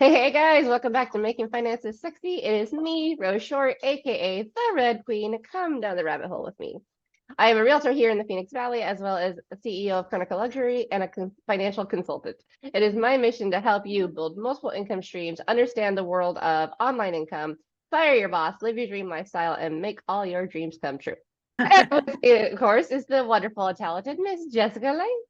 Hey guys, welcome back to Making Finances Sexy. It is me, Rose Short, aka the Red Queen. Come down the rabbit hole with me. I am a realtor here in the Phoenix Valley, as well as a CEO of Clinical Luxury and a financial consultant. It is my mission to help you build multiple income streams, understand the world of online income, fire your boss, live your dream lifestyle, and make all your dreams come true. And with me, of course, is the wonderful and talented Miss Jessica Lane.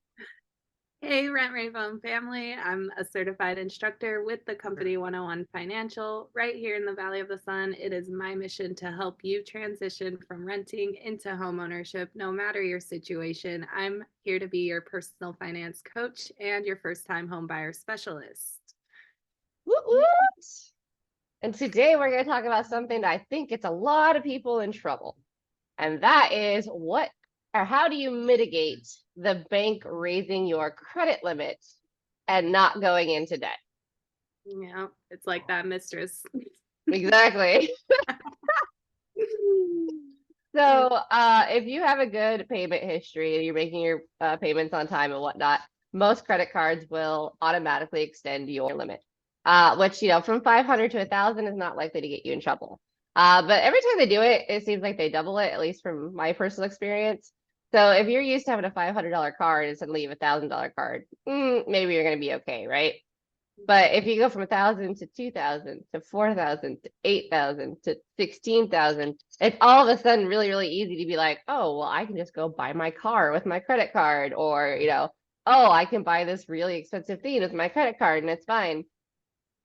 Hey, Rent Rainbow family. I'm a certified instructor with the company 101 Financial right here in the Valley of the Sun. It is my mission to help you transition from renting into homeownership, no matter your situation. I'm here to be your personal finance coach and your first time home buyer specialist. Woot woot! And today we're going to talk about something that I think gets a lot of people in trouble. And that is what or how do you mitigate the bank raising your credit limit and not going into debt? Yeah, it's like that, mistress. Exactly. So if you have a good payment history and you're making your payments on time and whatnot, most credit cards will automatically extend your limit, which, from 500 to 1,000 is not likely to get you in trouble. But every time they do it, it seems like they double it, at least from my personal experience. So if you're used to having a $500 card and suddenly you have a $1,000 card, maybe you're going to be okay, right? But if you go from 1,000 to 2,000 to 4,000 to 8,000 to 16,000, it's all of a sudden really, really easy to be like, oh, well, I can just go buy my car with my credit card, or, oh, I can buy this really expensive thing with my credit card and it's fine.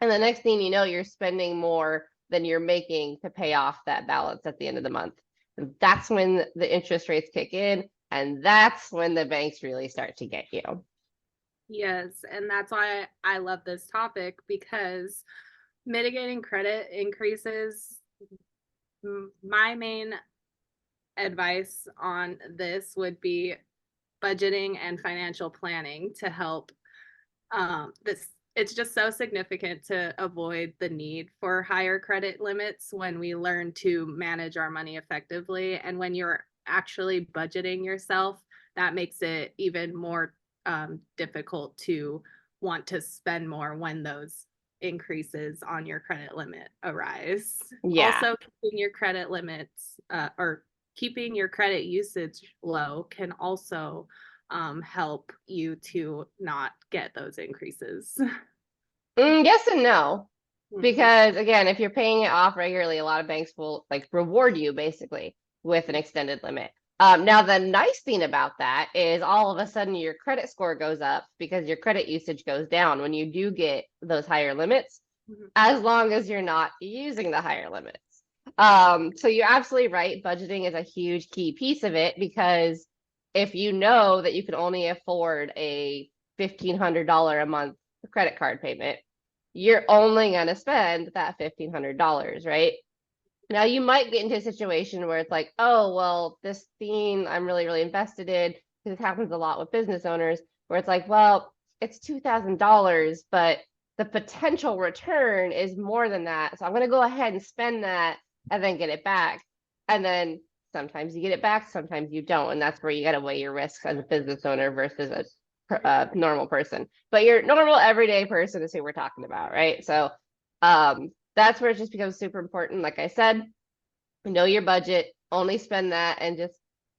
And the next thing you know, you're spending more than you're making to pay off that balance at the end of the month. And that's when the interest rates kick in, and that's when the banks really start to get you. Yes, and that's why I love this topic, because mitigating credit increases, my main advice on this would be budgeting and financial planning to help this. It's just so significant to avoid the need for higher credit limits when we learn to manage our money effectively. And when you're actually budgeting yourself, that makes it even more difficult to want to spend more when those increases on your credit limit arise. Yeah. Also, keeping your credit limits or keeping your credit usage low can also help you to not get those increases. Yes and no. Mhm. Because again, if you're paying it off regularly, a lot of banks will like reward you basically with an extended limit. Now the nice thing about that is all of a sudden your credit score goes up because your credit usage goes down when you do get those higher limits, Mhm. as long as you're not using the higher limits. So you're absolutely right. Budgeting is a huge key piece of it, because if you know that you can only afford a $1,500 a month credit card payment, you're only going to spend that $1,500, right? Now you might get into a situation where it's like, oh, well, this thing I'm really, really invested in, because it happens a lot with business owners, where it's like, well, it's $2,000, but the potential return is more than that. So I'm going to go ahead and spend that and then get it back. And then sometimes you get it back, sometimes you don't. And that's where you got to weigh your risks as a business owner versus a normal person. But your normal everyday person is who we're talking about, right? So that's where it just becomes super important. Like I said, know your budget, only spend that, and just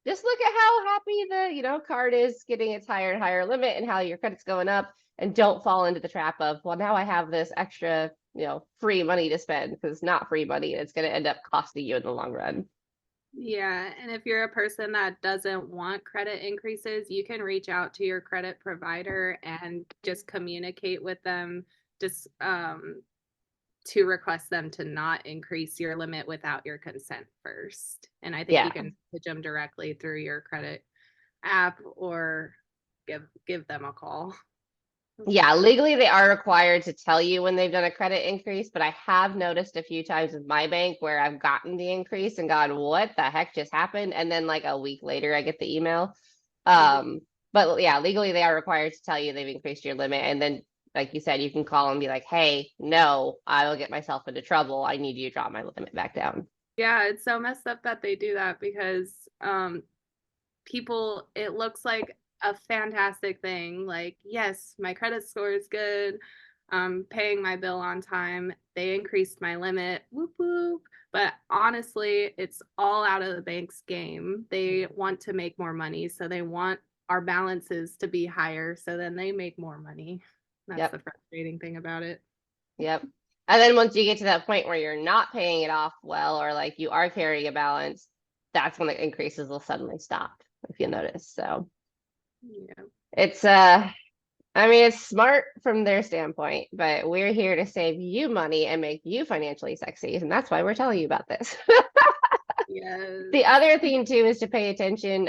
look at how happy the card is getting its higher and higher limit and how your credit's going up, and don't fall into the trap of, well, now I have this extra free money to spend, because it's not free money and it's going to end up costing you in the long run. Yeah, and if you're a person that doesn't want credit increases, you can reach out to your credit provider and just communicate with them, just to request them to not increase your limit without your consent first. And I think Yeah. you can pitch them directly through your credit app or give them a call. Yeah, legally they are required to tell you when they've done a credit increase, but I have noticed a few times with my bank where I've gotten the increase and gone, what the heck just happened? And then like a week later I get the email. Mhm. But yeah, legally they are required to tell you they've increased your limit. And then, like you said, you can call and be like, hey, no, I will get myself into trouble. I need you to drop my limit back down. Yeah, it's so messed up that they do that, because people, it looks like a fantastic thing. Like, yes, my credit score is good. paying my bill on time. They increased my limit. Whoop whoop. But honestly, it's all out of the bank's game. They want to make more money, so they want our balances to be higher, so then they make more money. That's Yep. the frustrating thing about it. Yep. And then once you get to that point where you're not paying it off well, or like you are carrying a balance, that's when the increases will suddenly stop, if you notice. So Yeah. it's I mean, it's smart from their standpoint, but we're here to save you money and make you financially sexy, and that's why we're telling you about this. The Yes. other thing too is to pay attention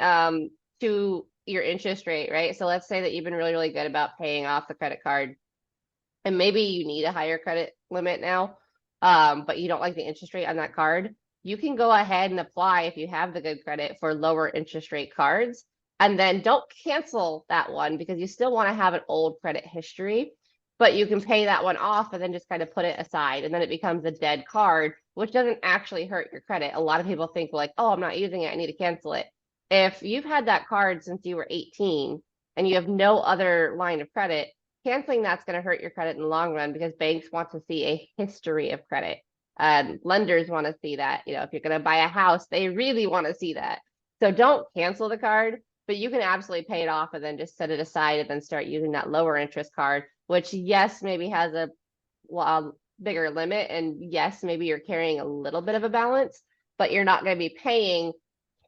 to your interest rate, right? So let's say that you've been really, really good about paying off the credit card, and maybe you need a higher credit limit now, but you don't like the interest rate on that card. You can go ahead and apply, if you have the good credit, for lower interest rate cards, and then don't cancel that one because you still want to have an old credit history, but you can pay that one off and then just kind of put it aside, and then it becomes a dead card, which doesn't actually hurt your credit. A lot of people think like, oh, I'm not using it, I need to cancel it. If you've had that card since you were 18 and you have no other line of credit, canceling that's going to hurt your credit in the long run because banks want to see a history of credit. Lenders want to see that. You know, if you're going to buy a house, they really want to see that. So don't cancel the card, but you can absolutely pay it off and then just set it aside and then start using that lower interest card, which, yes, maybe has a bigger limit. And yes, maybe you're carrying a little bit of a balance, but you're not going to be paying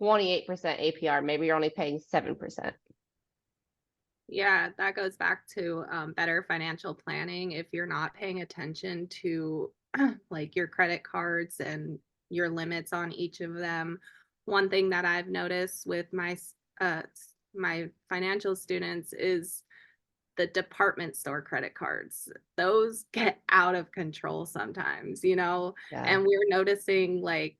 28% APR. Maybe you're only paying 7%. Yeah, that goes back to better financial planning. If you're not paying attention to like your credit cards and your limits on each of them, one thing that I've noticed with my financial students is the department store credit cards. Those get out of control sometimes, Yeah. and we're noticing like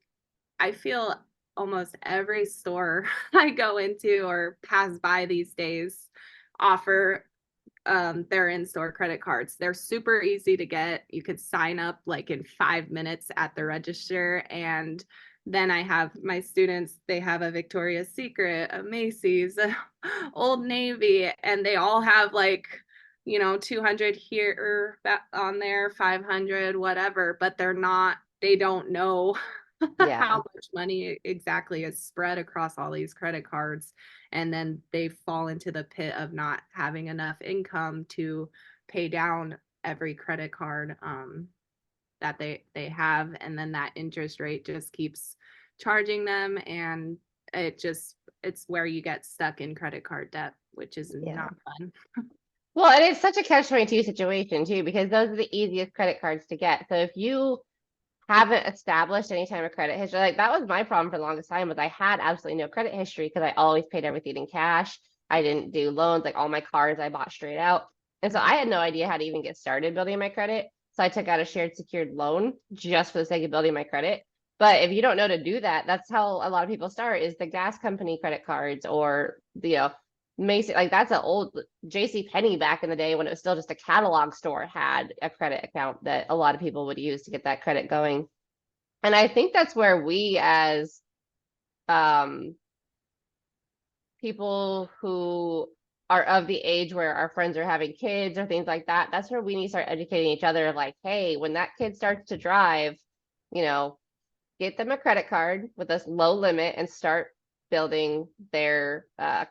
I feel almost every store I go into or pass by these days offer their in-store credit cards. They're super easy to get. You could sign up like in 5 minutes at the register. And then I have my students, they have a Victoria's Secret, a Macy's, a Old Navy, and they all have like, 200 here on there, 500, whatever, but they don't know how Yeah. much money exactly is spread across all these credit cards, and then they fall into the pit of not having enough income to pay down every credit card that they have, and then that interest rate just keeps charging them, and it's where you get stuck in credit card debt, which is Yeah. not fun. Well, and it's such a catch-22 situation too, because those are the easiest credit cards to get. So if you haven't established any type of credit history, like that was my problem for the longest time, was I had absolutely no credit history because I always paid everything in cash. I didn't do loans, like all my cars I bought straight out. And so I had no idea how to even get started building my credit. So I took out a shared secured loan just for the sake of building my credit. But if you don't know to do that, that's how a lot of people start, is the gas company credit cards, or Macy, like that's an old JC Penney back in the day when it was still just a catalog store, had a credit account that a lot of people would use to get that credit going. And I think that's where we, as um people who are of the age where our friends are having kids or things like that, that's where we need to start educating each other of like, hey, when that kid starts to drive, you know, get them a credit card with this low limit and start building their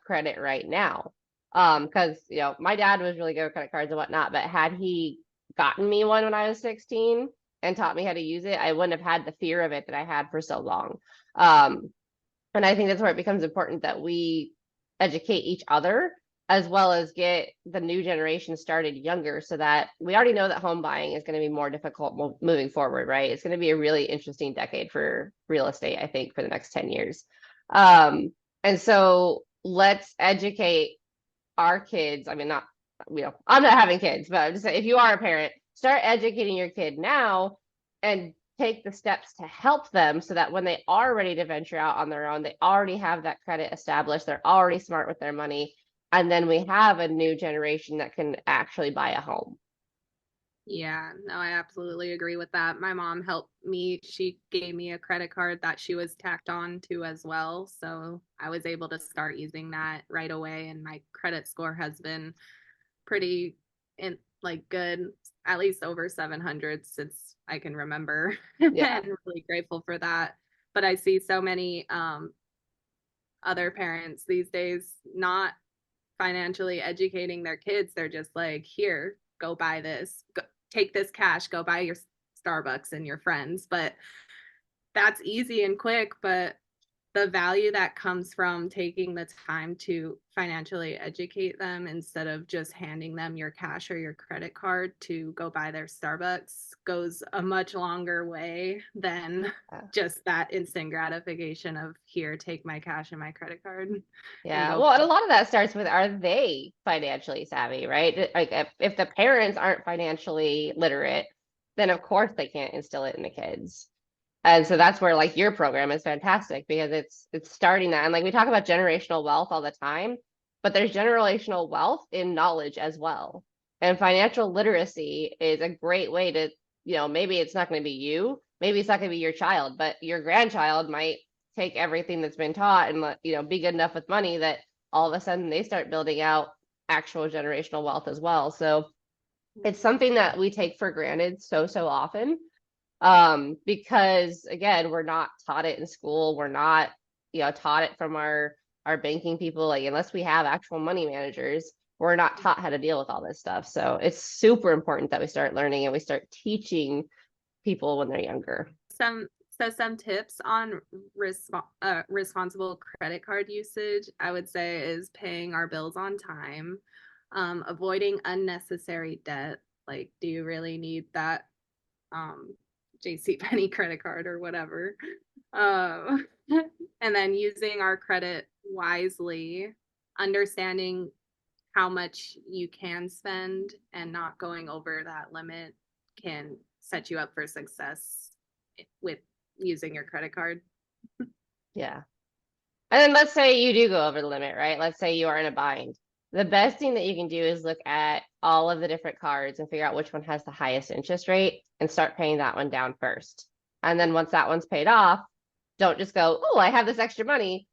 credit right now. Because my dad was really good with credit cards and whatnot, but had he gotten me one when I was 16 and taught me how to use it, I wouldn't have had the fear of it that I had for so long. And I think that's where it becomes important that we educate each other, as well as get the new generation started younger, so that we already know that home buying is going to be more difficult moving forward, right? It's going to be a really interesting decade for real estate, I think, for the next 10 years. And so let's educate our kids. I mean, not, I'm not having kids, but I'm just saying, if you are a parent, start educating your kid now and take the steps to help them, so that when they are ready to venture out on their own, they already have that credit established. They're already smart with their money. And then we have a new generation that can actually buy a home. Yeah, no, I absolutely agree with that. My mom helped me. She gave me a credit card that she was tacked on to as well. So I was able to start using that right away. And my credit score has been pretty in like good, at least over 700 since I can remember, Yeah. and really grateful for that. But I see so many other parents these days not financially educating their kids. They're just like, here, go buy this, go, take this cash, go buy your Starbucks and your friends. But that's easy and quick, but the value that comes from taking the time to financially educate them instead of just handing them your cash or your credit card to go buy their Starbucks goes a much longer way than Yeah. just that instant gratification of, here, take my cash and my credit card and Yeah. go. Well, and a lot of that starts with, are they financially savvy, right? Like if the parents aren't financially literate, then of course they can't instill it in the kids. And so that's where like your program is fantastic because it's starting that. And like we talk about generational wealth all the time, but there's generational wealth in knowledge as well. And financial literacy is a great way to, maybe it's not going to be you, maybe it's not going to be your child, but your grandchild might take everything that's been taught and be good enough with money that all of a sudden they start building out actual generational wealth as well. So it's something that we take for granted so often, because again, we're not taught it in school. We're not taught it from our banking people, like unless we have actual money managers, we're not taught how to deal with all this stuff. So it's super important that we start learning and we start teaching people when they're younger. Some tips on responsible credit card usage, I would say, is paying our bills on time, avoiding unnecessary debt. Like, do you really need that JC Penney credit card or whatever? Um, and then using our credit wisely, understanding how much you can spend and not going over that limit can set you up for success with using your credit card. Yeah. And then let's say you do go over the limit, right? Let's say you are in a bind. The best thing that you can do is look at all of the different cards and figure out which one has the highest interest rate and start paying that one down first. And then once that one's paid off, don't just go, oh, I have this extra money.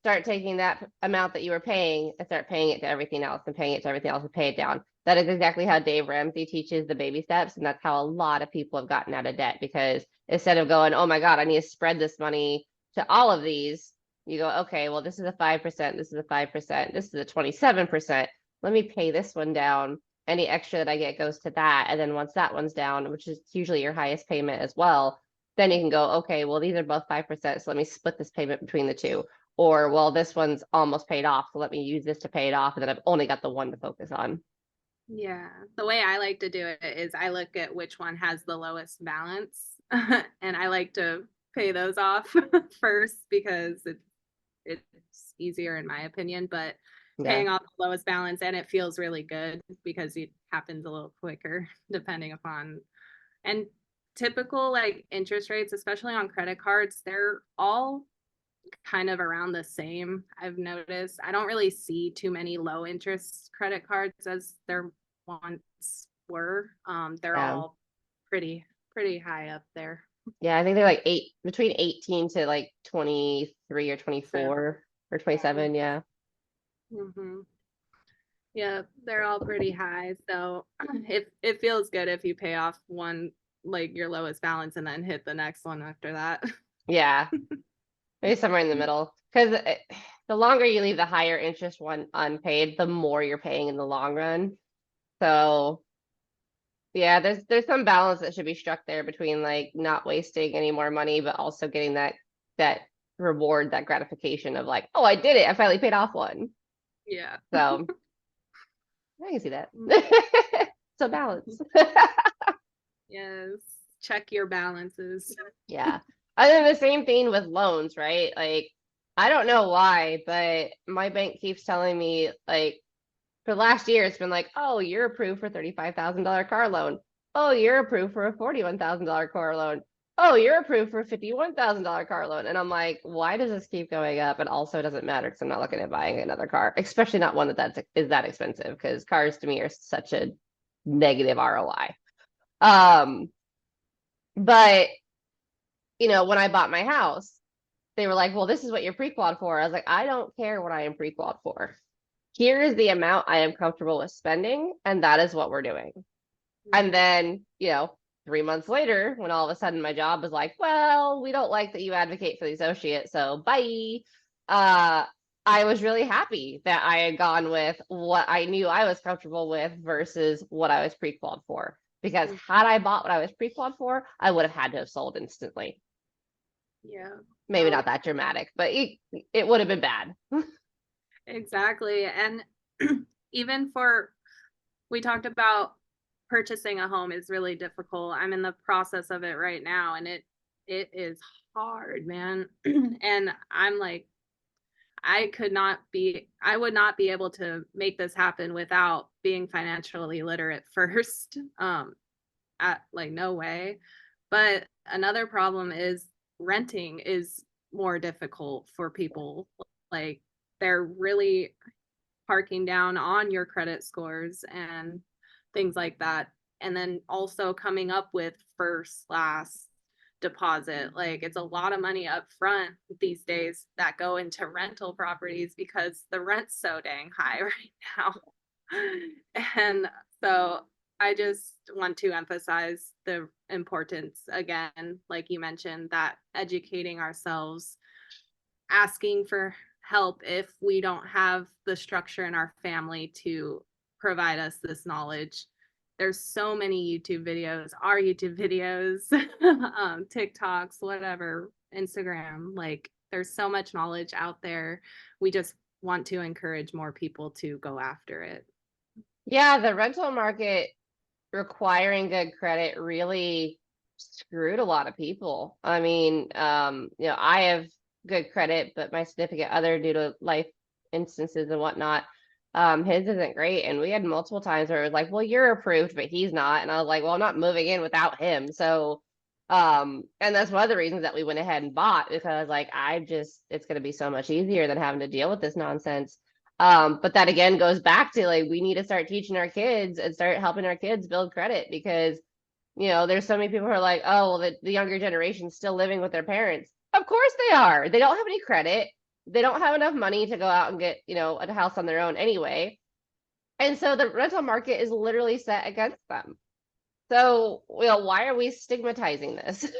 Start taking that amount that you were paying and start paying it to everything else and paying it to everything else and pay it down. That is exactly how Dave Ramsey teaches the baby steps. And that's how a lot of people have gotten out of debt, because instead of going, oh my God, I need to spread this money to all of these, you go, okay, well, this is a 5%, this is a 5%, this is a 27%. Let me pay this one down. Any extra that I get goes to that. And then once that one's down, which is usually your highest payment as well, then you can go, okay, well, these are both 5%. So let me split this payment between the two. Or, well, this one's almost paid off, so let me use this to pay it off. And then I've only got the one to focus on. Yeah. The way I like to do it is I look at which one has the lowest balance and I like to pay those off first because it's easier in my opinion, but Yeah. paying off the lowest balance, and it feels really good because it happens a little quicker depending upon, and typical like interest rates, especially on credit cards, they're all kind of around the same. I've noticed I don't really see too many low interest credit cards as there once were. They're Yeah. all pretty high up there. Yeah. I think they're like between 18 to like 23 or So, 24 or 27. Yeah. mm-hmm. Yeah, they're all pretty high. So it feels good if you pay off one, like your lowest balance, and then hit the next one after that. Yeah. Maybe somewhere in the middle. Because the longer you leave the higher interest one unpaid, the more you're paying in the long run. So yeah, there's some balance that should be struck there between like not wasting any more money, but also getting that reward, that gratification of like, oh, I did it. I finally paid off one. Yeah. So I can see that. So balance. Yes. Check your balances. Yeah. And then the same thing with loans, right? Like, I don't know why, but my bank keeps telling me, like, for the last year, it's been like, oh, you're approved for $35,000 car loan. Oh, you're approved for a $41,000 car loan. Oh, you're approved for a $51,000 car loan. And I'm like, why does this keep going up? And also, it doesn't matter because I'm not looking at buying another car, especially not one is that expensive, because cars to me are such a negative ROI. But when I bought my house, they were like, well, this is what you're pre-qual for. I was like, I don't care what I am pre-qual for. here is the amount I am comfortable with spending, and that is what we're doing. And then, 3 months later, when all of a sudden my job was like, well, we don't like that you advocate for the associate, so bye. I was really happy that I had gone with what I knew I was comfortable with versus what I was pre-qualified for. Because had I bought what I was pre-qualified for, I would have had to have sold instantly. Yeah. Maybe not that dramatic, but it would have been bad. Exactly. And even we talked about purchasing a home is really difficult. I'm in the process of it right now, and it is hard, man. And I'm like, I would not be able to make this happen without being financially literate first. No way. But another problem is renting is more difficult for people. Like, they're really parking down on your credit scores and things like that. And then also coming up with first, last deposit. Like, it's a lot of money up front these days that go into rental properties because the rent's so dang high right now. And so I just want to emphasize the importance again, like you mentioned, that educating ourselves, asking for help if we don't have the structure in our family to provide us this knowledge. There's so many YouTube videos, our YouTube videos, TikToks, whatever, Instagram. Like, there's so much knowledge out there. We just want to encourage more people to go after it. Yeah, the rental market requiring good credit really screwed a lot of people. I mean, I have good credit, but my significant other, due to life instances and whatnot, his isn't great. And we had multiple times where it was like, well, you're approved, but he's not. And I was like, well, I'm not moving in without him. So, and that's one of the reasons that we went ahead and bought, because like, it's going to be so much easier than having to deal with this nonsense. But that again goes back to like, we need to start teaching our kids and start helping our kids build credit, because there's so many people who are like, oh, well, the younger generation's still living with their parents. Of course they are. They don't have any credit. They don't have enough money to go out and get, a house on their own anyway. And so the rental market is literally set against them. So, why are we stigmatizing this?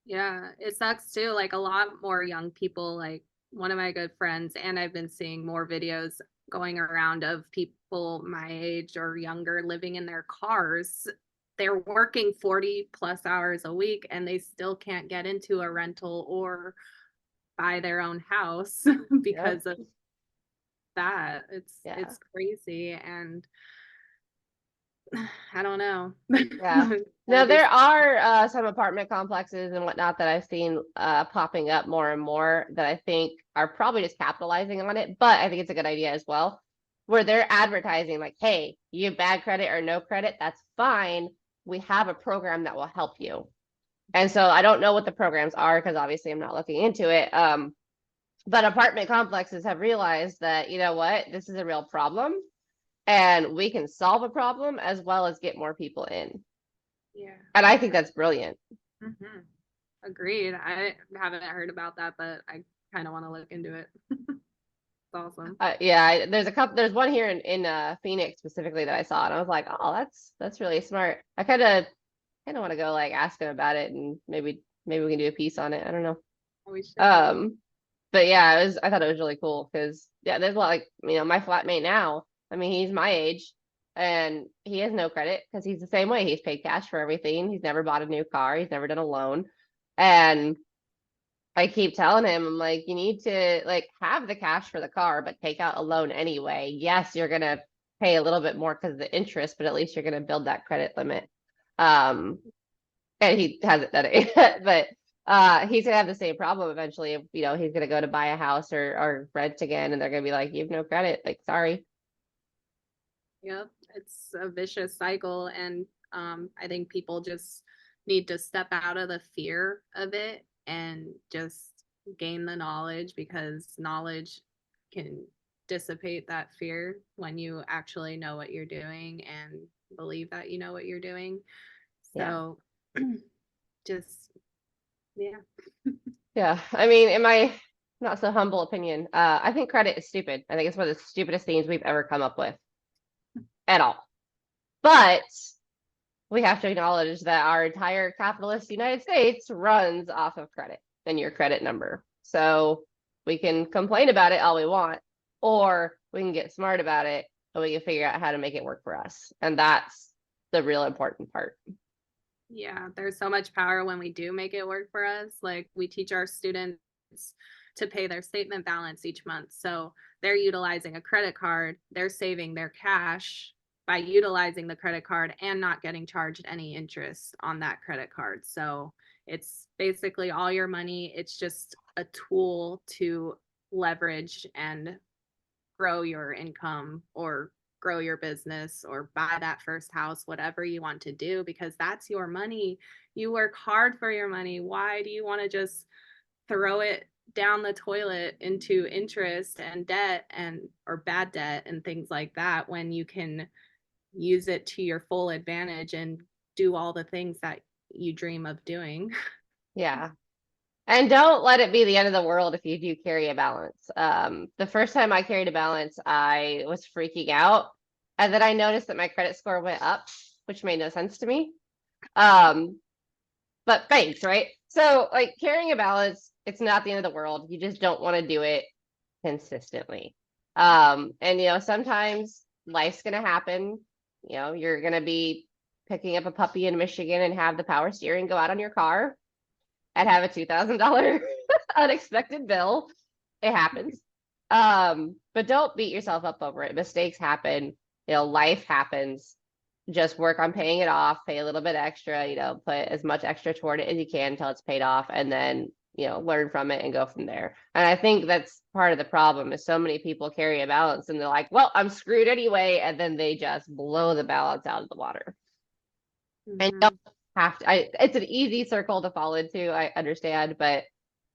Yeah, it sucks too. Like, a lot more young people, like one of my good friends, and I've been seeing more videos going around of people my age or younger living in their cars. They're working 40 plus hours a week and they still can't get into a rental or buy their own house Yep. because of that. Yeah. It's crazy, and I don't know. Yeah. Gotta Now do there are some apartment complexes and whatnot that I've seen popping up more and more that I think are probably just capitalizing on it, but I think it's a good idea as well, where they're advertising like, hey, you have bad credit or no credit, that's fine. We have a program that will help you. And so I don't know what the programs are, because obviously I'm not looking into it. But apartment complexes have realized that, you know what, this is a real problem, and we can solve a problem as well as get more people in. Yeah. And I think that's brilliant. Mm-hmm. Agreed. I haven't heard about that, but I kind of want to look into it. It's awesome. Yeah, there's one here in Phoenix specifically that I saw, and I was like, oh, that's really smart. I kind of want to go like ask him about it, and maybe we can do a piece on it. I don't know. We should. But yeah, I thought it was really cool, because yeah, there's a lot, like, my flatmate now, I mean, he's my age and he has no credit because he's the same way. He's paid cash for everything. He's never bought a new car. He's never done a loan. And I keep telling him, I'm like, you need to like have the cash for the car, but take out a loan anyway. Yes, you're gonna pay a little bit more because of the interest, but at least you're gonna build that credit limit. Um, and he hasn't done it yet, but he's gonna have the same problem eventually. If, he's gonna go to buy a house or rent again, and they're gonna be like, you have no credit. Like, sorry. Yep. It's a vicious cycle. And I think people just need to step out of the fear of it and just gain the knowledge, because knowledge can dissipate that fear when you actually know what you're doing and believe that you know what you're doing. Yeah. So just, yeah. Yeah. I mean, not so humble opinion. I think credit is stupid. I think it's one of the stupidest things we've ever come up with at all. But we have to acknowledge that our entire capitalist United States runs off of credit and your credit number. So we can complain about it all we want, or we can get smart about it and we can figure out how to make it work for us. And that's the real important part. Yeah, there's so much power when we do make it work for us. Like we teach our students to pay their statement balance each month. So they're utilizing a credit card, they're saving their cash by utilizing the credit card and not getting charged any interest on that credit card. So it's basically all your money. It's just a tool to leverage and grow your income or grow your business or buy that first house, whatever you want to do, because that's your money. You work hard for your money. Why do you want to just throw it down the toilet into interest and debt and or bad debt and things like that when you can use it to your full advantage and do all the things that you dream of doing? Yeah. And don't let it be the end of the world if you do carry a balance. The first time I carried a balance, I was freaking out. And then I noticed that my credit score went up, which made no sense to me. Um, but thanks, right? So, like carrying a balance, it's not the end of the world. You just don't want to do it consistently. And sometimes life's gonna happen. You're gonna be picking up a puppy in Michigan and have the power steering go out on your car and have a $2,000 unexpected bill. It happens. But don't beat yourself up over it. Mistakes happen. Life happens. Just work on paying it off, pay a little bit extra, put as much extra toward it as you can until it's paid off, and then, learn from it and go from there. And I think that's part of the problem is so many people carry a balance and they're like, well, I'm screwed anyway. And then they just blow the balance out of the water. And you Mhm. don't have to, it's an easy circle to fall into, I understand, but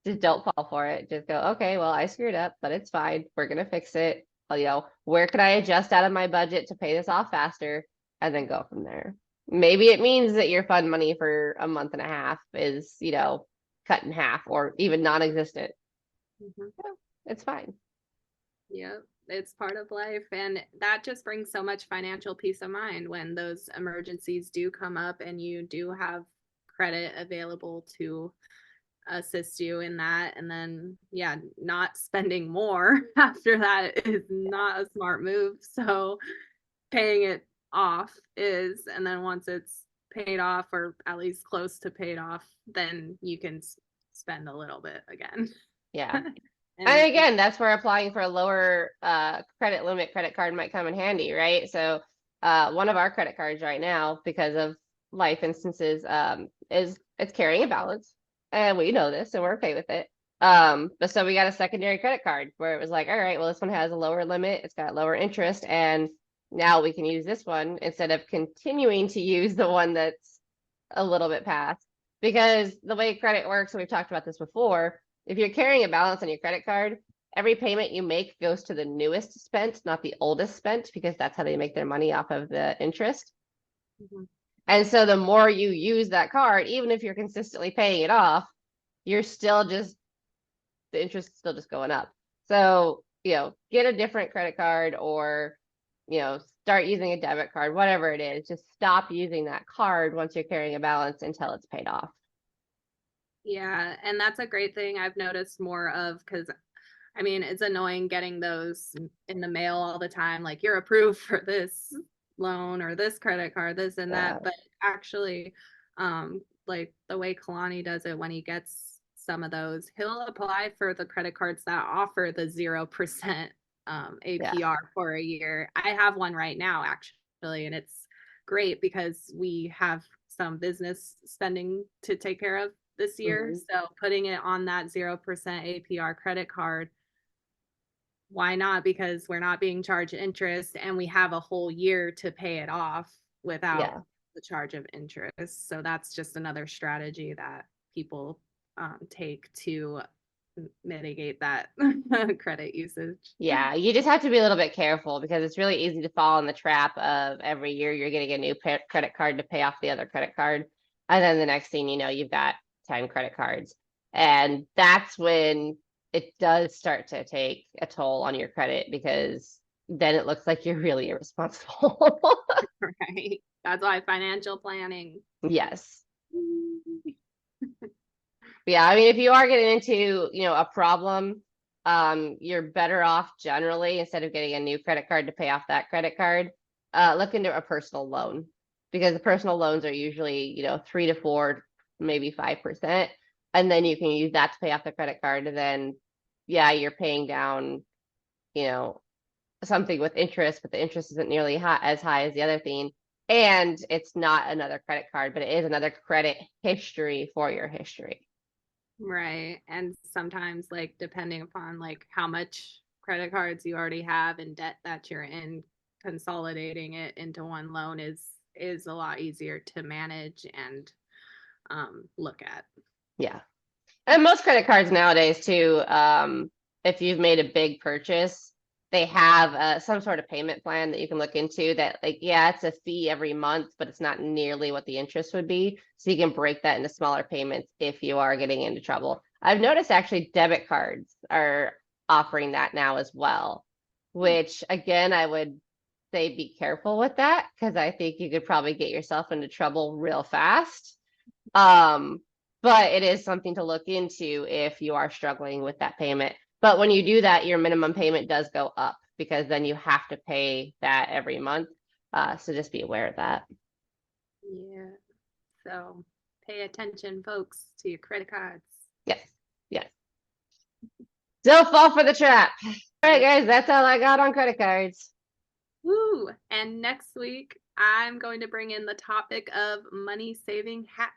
just don't fall for it. Just go, okay, well, I screwed up, but it's fine. We're gonna fix it. Where can I adjust out of my budget to pay this off faster? And then go from there. Maybe it means that your fund money for a month and a half is, cut in half or even non-existent. Mhm. It's fine. Yeah, it's part of life. And that just brings so much financial peace of mind when those emergencies do come up and you do have credit available to assist you in that. And then, yeah, not spending more after that is not a smart move. So paying it off is, and then once it's paid off or at least close to paid off, then you can spend a little bit again. Yeah. And And again, that's where applying for a lower credit limit credit card might come in handy, right? So one of our credit cards right now, because of life instances, is it's carrying a balance. And we know this and we're okay with it. But so we got a secondary credit card where it was like, all right, well, this one has a lower limit, it's got lower interest, and now we can use this one instead of continuing to use the one that's a little bit past. Because the way credit works, and we've talked about this before, if you're carrying a balance on your credit card, every payment you make goes to the newest spent, not the oldest spent, because that's how they make their money off of the interest. Mhm. And so the more you use that card, even if you're consistently paying it off, you're still just, the interest is still just going up. So, get a different credit card or, start using a debit card, whatever it is. Just stop using that card once you're carrying a balance until it's paid off. Yeah, and that's a great thing I've noticed more of because I mean, it's annoying getting those in the mail all the time, like you're approved for this loan or this credit card, this and Yeah. that. But actually, like the way Kalani does it when he gets some of those, he'll apply for the credit cards that offer the 0% Yeah. APR for a year. I have one right now, actually, and it's great because we have some business spending to take care of this year. Mhm. So putting it on that 0% APR credit card, why not? Because we're not being charged interest and we have a whole year to pay it off without Yeah. the charge of interest. So that's just another strategy that people take to mitigate that credit usage. Yeah, you just have to be a little bit careful because it's really easy to fall in the trap of every year you're getting a new credit card to pay off the other credit card. And then the next thing you know, you've got 10 credit cards. And that's when it does start to take a toll on your credit, because then it looks like you're really irresponsible. Right. That's why financial planning. Yes. Yeah, I mean, if you are getting into, a problem, you're better off generally, instead of getting a new credit card to pay off that credit card, look into a personal loan, because the personal loans are usually, 3 to 4, maybe 5%. And then you can use that to pay off the credit card. And then, yeah, you're paying down, you know, something with interest, but the interest isn't nearly as high as the other thing. And it's not another credit card, but it is another credit history for your history. Right. And sometimes like depending upon like how much credit cards you already have and debt that you're in, consolidating it into one loan is a lot easier to manage and look at. Yeah. And most credit cards nowadays too, if you've made a big purchase, they have some sort of payment plan that you can look into, that, like, yeah, it's a fee every month, but it's not nearly what the interest would be. So you can break that into smaller payments if you are getting into trouble. I've noticed actually debit cards are offering that now as well, which again, I would say be careful with that, because I think you could probably get yourself into trouble real fast. But it is something to look into if you are struggling with that payment. But when you do that, your minimum payment does go up, because then you have to pay that every month. So just be aware of that. Yeah. So pay attention, folks, to your credit cards. Yes. Yes. Don't fall for the trap. All right, guys, that's all I got on credit cards. Woo! And next week, I'm going to bring in the topic of money saving hacks.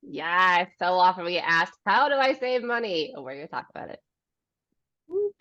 Yeah, so often we get asked, how do I save money? Oh, we're going to talk about it. Woo.